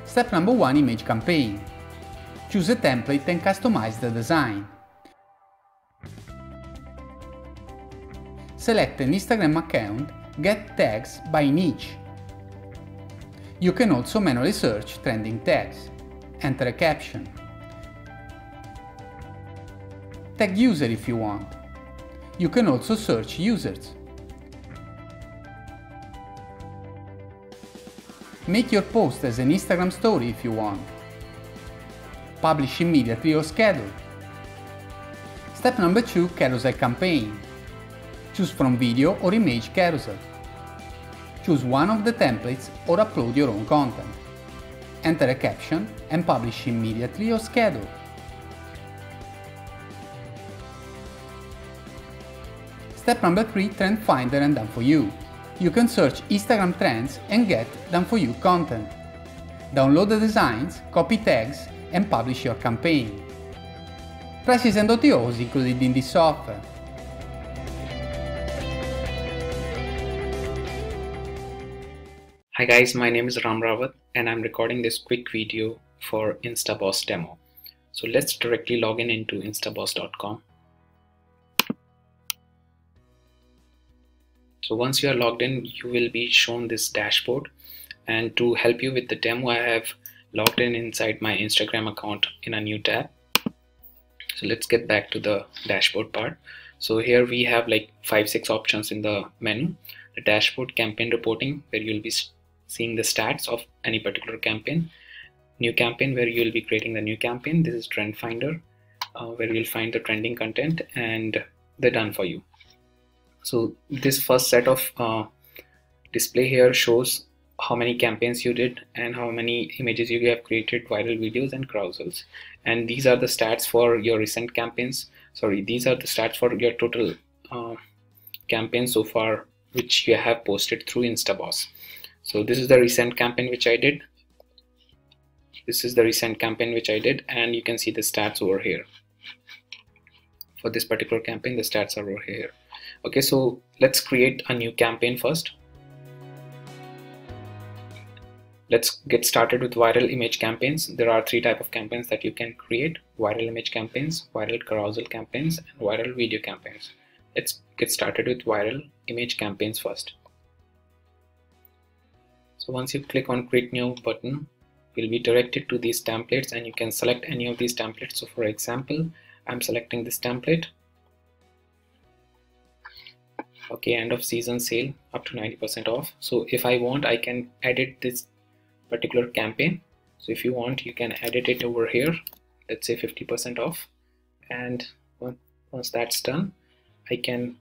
Step number 1, image campaign. Choose a template and customize the design. Select an Instagram account, get tags by niche. You can also manually search trending tags. Enter a caption. Tag user if you want. You can also search users. Make your post as an Instagram story if you want. Publish immediately or schedule. Step number 2, carousel campaign. Choose from video or image carousel. Choose one of the templates or upload your own content. Enter a caption and publish immediately or schedule. Step number 3, trend finder and done for you. You can search Instagram trends and get done for you content. Download the designs, copy tags and publish your campaign. Prices and OTOs included in this offer. Hi guys, my name is Rawat and I'm recording this quick video for InstaBoss demo. So let's directly log in into instaboss.com. So once you are logged in, you will be shown this dashboard, and to help you with the demo, I have logged in inside my Instagram account in a new tab. So let's get back to the dashboard part. So here we have like 5-6 options in the menu. The dashboard, campaign reporting, where you'll be seeing the stats of any particular campaign. New campaign, where you'll be creating the new campaign. This is trend finder, where you'll find the trending content, and the done for you. So this first set of display here shows how many campaigns you did and how many images you have created, viral videos and carousels. And these are the stats for your recent campaigns. Sorry, these are the stats for your total campaigns so far, which you have posted through InstaBoss. So this is the recent campaign which I did. This is the recent campaign which I did, and you can see the stats over here. For this particular campaign, the stats are over here. Okay, so let's create a new campaign first. Let's get started with viral image campaigns. There are 3 types of campaigns that you can create: viral image campaigns, viral carousel campaigns, and viral video campaigns. Let's get started with viral image campaigns first. So once you click on create new button, you'll be directed to these templates and you can select any of these templates. So for example, I'm selecting this template. Okay, end of season sale up to 90% off. So if I want, I can edit this particular campaign. So if you want, you can edit it over here. Let's say 50% off. And once that's done, I can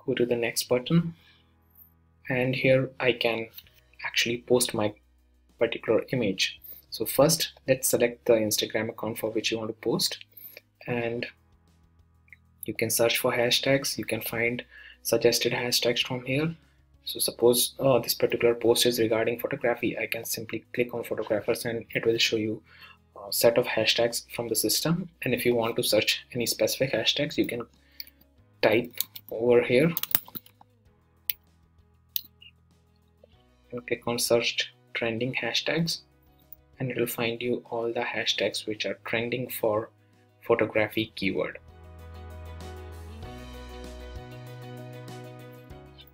go to the next button. And here I can actually post my particular image. So first, let's select the Instagram account for which you want to post. And you can search for hashtags. You can find suggested hashtags from here. So suppose this particular post is regarding photography, I can simply click on photographers and it will show you a set of hashtags from the system. And if you want to search any specific hashtags, you can type over here and click on search trending hashtags, and it will find you all the hashtags which are trending for photography keyword.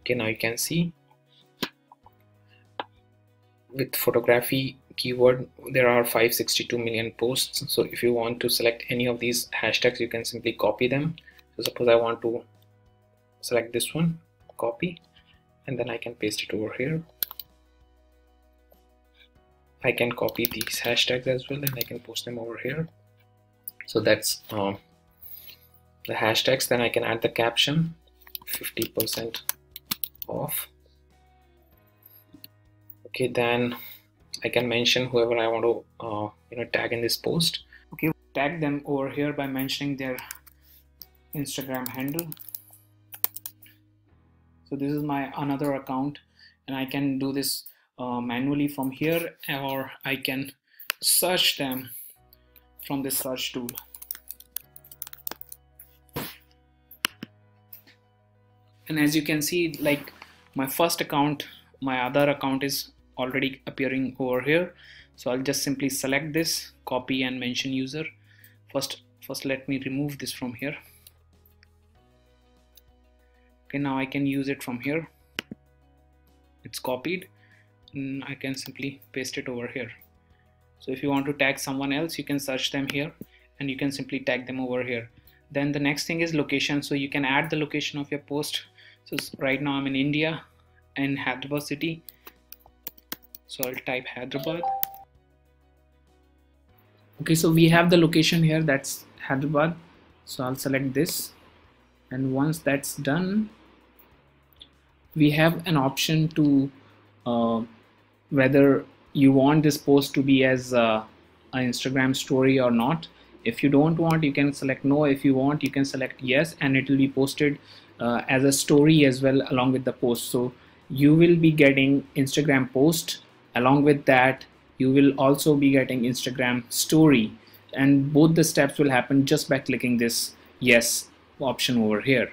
Okay, now you can see with photography keyword there are 562 million posts. So if you want to select any of these hashtags, you can simply copy them. So suppose I want to select this one, copy, and then I can paste it over here. I can copy these hashtags as well and I can post them over here. So that's the hashtags. Then I can add the caption, 50% off. Okay, then I can mention whoever I want to tag in this post. Okay, tag them over here by mentioning their Instagram handle. So this is my another account, and I can do this manually from here, or I can search them from this search tool. And as you can see, like my first account, my other account is already appearing over here. So I'll just simply select this, copy and mention user. First let me remove this from here. Okay, now I can use it from here. It's copied and I can simply paste it over here. So if you want to tag someone else, you can search them here and you can simply tag them over here. Then the next thing is location. So you can add the location of your post. So right now I'm in India, in Hyderabad city. So I'll type Hyderabad. Okay, so we have the location here, that's Hyderabad. So I'll select this, and once that's done, we have an option to whether you want this post to be as an Instagram story or not. If you don't want, you can select no. If you want, you can select yes, and it will be posted as a story as well along with the post. So you will be getting Instagram post. Along with that, you will also be getting Instagram story, and both the steps will happen just by clicking this yes option over here.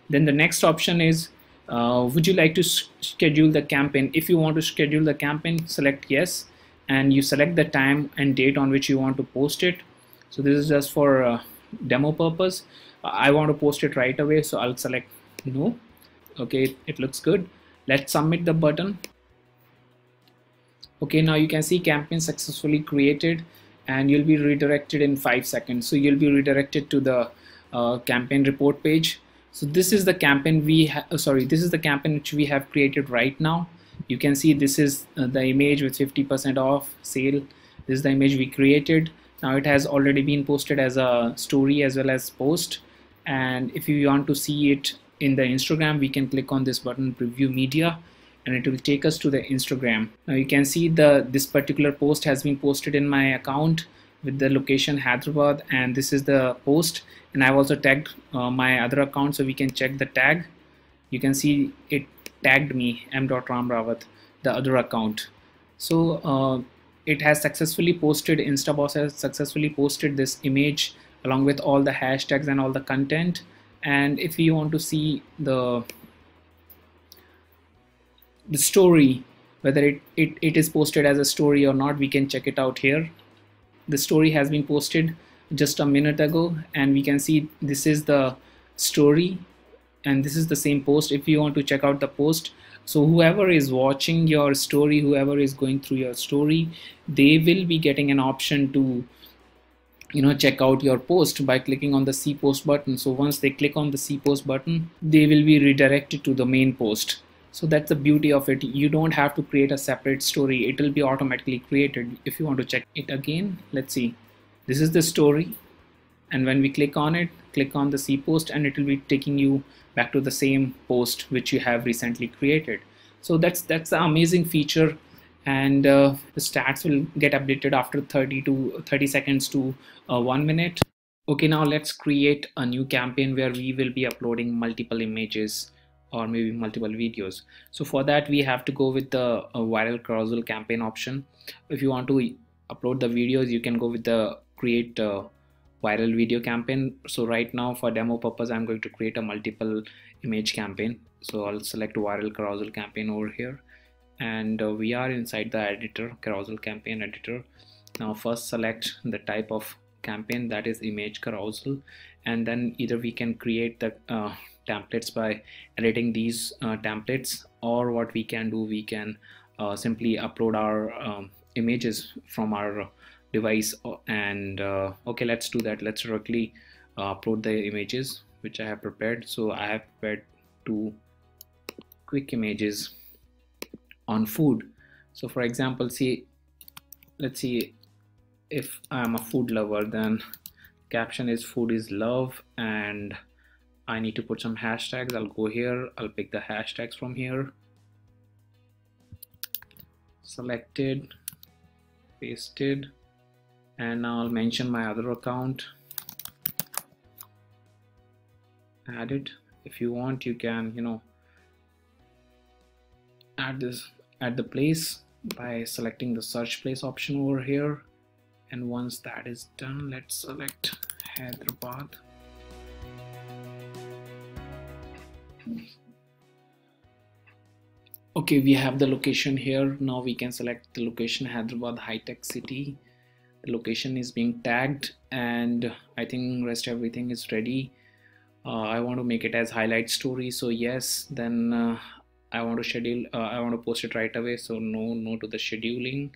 Then the next option is would you like to schedule the campaign? If you want to schedule the campaign, select yes, and you select the time and date on which you want to post it. So this is just for demo purpose. I want to post it right away, so I'll select no. Okay, it looks good. Let's submit the button. Okay, now you can see campaign successfully created, and you'll be redirected in 5 seconds. So you'll be redirected to the campaign report page. So this is the campaign this is the campaign which we have created right now. You can see this is the image with 50% off sale. This is the image we created. Now it has already been posted as a story as well as post. And if you want to see it in the Instagram, we can click on this button, preview media, and it will take us to the Instagram. Now you can see this particular post has been posted in my account with the location Hyderabad, and this is the post, and I've also tagged my other account, so we can check the tag. You can see it tagged me m.ram.rawat, the other account. So it has successfully posted, InstaBoss has successfully posted this image along with all the hashtags and all the content. And if you want to see the story, whether it is posted as a story or not, we can check it out here. The story has been posted just a minute ago, and we can see this is the story and this is the same post. If you want to check out the post, so whoever is watching your story, whoever is going through your story, they will be getting an option to check out your post by clicking on the see post button. So once they click on the see post button, they will be redirected to the main post. So that's the beauty of it. You don't have to create a separate story. It will be automatically created. If you want to check it again, let's see. This is the story, and when we click on it, click on the see post, and it will be taking you back to the same post which you have recently created. So that's the amazing feature, and the stats will get updated after 30 seconds to 1 minute. Okay, now let's create a new campaign where we will be uploading multiple images or maybe multiple videos. So for that, we have to go with the viral carousel campaign option. If you want to upload the videos, you can go with the create viral video campaign. So right now, for demo purpose, I'm going to create a multiple image campaign. So I'll select viral carousel campaign over here, and we are inside the editor, carousel campaign editor. Now first select the type of campaign, that is image carousel, and then either we can create the templates by editing these templates, or what we can do, we can simply upload our images from our device. And okay, let's do that. Let's directly upload the images which I have prepared. So I have prepared 2 quick images on food. So for example, let's see, if I'm a food lover, then caption is food is love, and I need to put some hashtags. I'll go here, I'll pick the hashtags from here, selected, pasted, and now I'll mention my other account, add it. If you want, you can add the place by selecting the search place option over here. And once that is done, let's select Hyderabad. Okay, we have the location here. Now we can select the location, Hyderabad high tech city. The location is being tagged, and I think rest everything is ready. I want to make it as highlight story, so yes. Then I want to schedule, I want to post it right away, so no to the scheduling,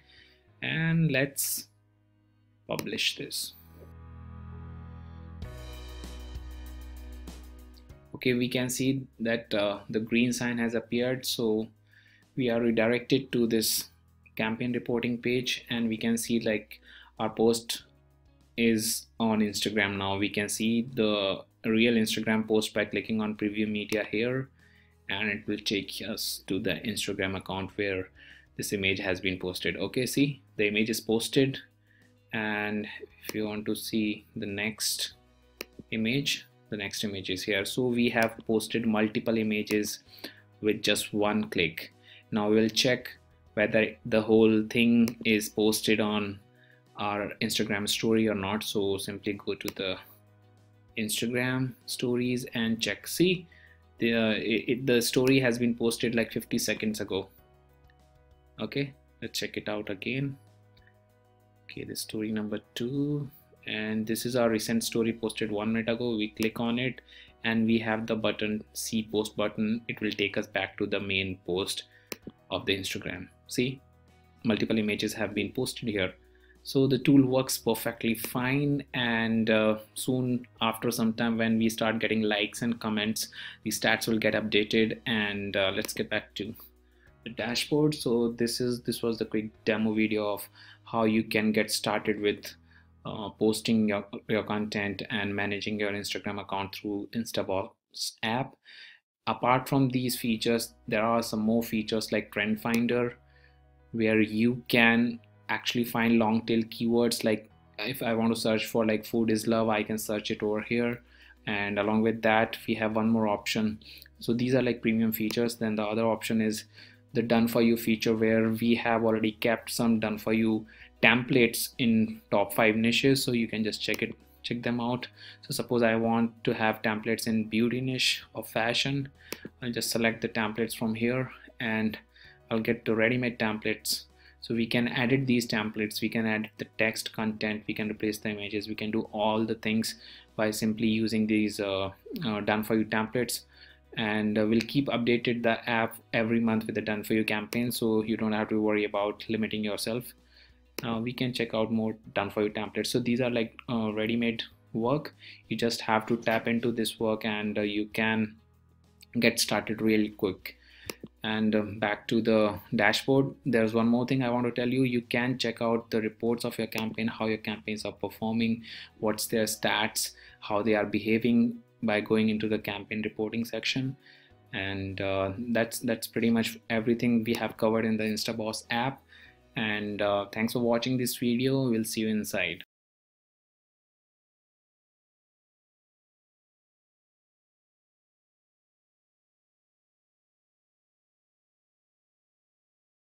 and let's publish this. Okay, we can see that the green sign has appeared, so we are redirected to this campaign reporting page, and we can see like our post is on Instagram. Now we can see the real Instagram post by clicking on preview media here, and it will take us to the Instagram account where this image has been posted. Okay, see, the image is posted, and if you want to see the next image, the next image is here. So we have posted multiple images with just one click. Now we'll check whether the whole thing is posted on our Instagram story or not. So simply go to the Instagram stories and check. See, the story has been posted like 50 seconds ago. Okay, let's check it out again. Okay, the story number 2, and this is our recent story posted 1 minute ago. We click on it and we have the button, see post button. It will take us back to the main post of the Instagram. See, multiple images have been posted here. So the tool works perfectly fine, and soon after some time when we start getting likes and comments, the stats will get updated. And let's get back to the dashboard. So this was the quick demo video of how you can get started with posting your content and managing your Instagram account through InstaBoss app. Apart from these features, there are some more features like Trend Finder, where you can actually find long tail keywords. Like if I want to search for like food is love, I can search it over here. And along with that, we have one more option. So these are like premium features. Then the other option is the done for you feature, where we have already kept some done for you templates in top 5 niches, so you can just check them out. So suppose I want to have templates in beauty niche or fashion, I'll just select the templates from here and I'll get to ready-made templates. So we can edit these templates, we can add the text content, we can replace the images, we can do all the things by simply using these done for you templates. And we'll keep updated the app every month with the done for you campaign, so you don't have to worry about limiting yourself. We can check out more done for you templates. So these are like ready-made work. You just have to tap into this work and you can get started really quick. And back to the dashboard, there's one more thing I want to tell you. You can check out the reports of your campaign, how your campaigns are performing, what's their stats, how they are behaving, by going into the campaign reporting section. And that's pretty much everything we have covered in the InstaBoss app. And thanks for watching this video. We'll see you inside.